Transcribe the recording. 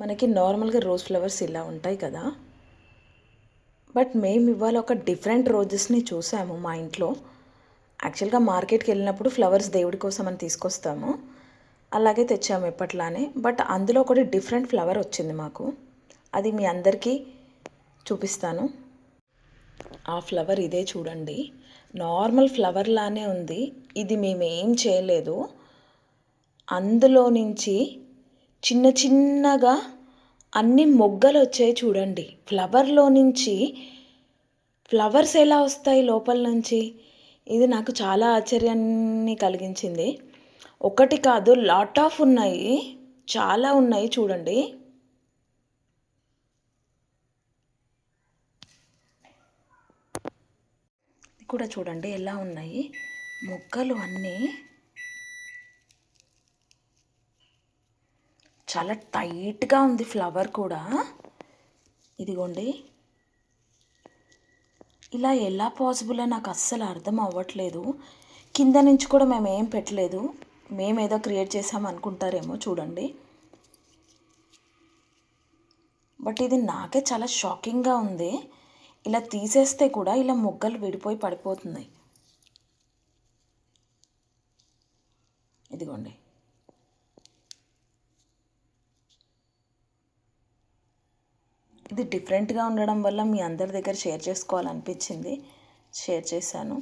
మనకి నార్మల్గా rose flowers ఇలా ఉంటాయి కదా, బట్ మేము ఇవాళ ఒక డిఫరెంట్ రోజెస్ని చూసాము మా ఇంట్లో. యాక్చువల్గా మార్కెట్కి వెళ్ళినప్పుడు ఫ్లవర్స్ దేవుడి కోసం అని తీసుకొస్తాము, అలాగే తెచ్చాము ఎప్పట్లానే. బట్ అందులో ఒకటి డిఫరెంట్ ఫ్లవర్ వచ్చింది మాకు, అది మీ అందరికీ చూపిస్తాను. ఆ ఫ్లవర్ ఇదే చూడండి, నార్మల్ ఫ్లవర్ లానే ఉంది. ఇది మేమేం చేయలేదు, అందులో నుంచి చిన్న చిన్నగా అన్ని మొగ్గలు వచ్చాయి చూడండి. ఫ్లవర్లో నుంచి ఫ్లవర్స్ ఎలా వస్తాయి లోపల నుంచి, ఇది నాకు చాలా ఆశ్చర్యాన్ని కలిగించింది. ఒకటి కాదు, లాట్ ఆఫ్ ఉన్నాయి, చాలా ఉన్నాయి చూడండి. ఇది కూడా చూడండి ఎలా ఉన్నాయి మొగ్గలు అన్నీ. చాలా టైట్గా ఉంది ఫ్లవర్ కూడా. ఇదిగోండి, ఇలా ఎలా పాసిబుల్లో నాకు అస్సలు అర్థం అవ్వట్లేదు. కింద నుంచి కూడా మేము ఏం పెట్టలేదు, మేమేదో క్రియేట్ చేసాం అనుకుంటారేమో చూడండి. బట్ ఇది నాకే చాలా షాకింగ్గా ఉంది. ఇలా తీసేస్తే కూడా ఇలా మొగ్గలు విడిపోయి పడిపోతున్నాయి. ఇదిగోండి, ఇది డిఫరెంట్గా ఉండడం వల్ల మీ అందరి దగ్గర షేర్ చేసుకోవాలనిపించింది, షేర్ చేశాను.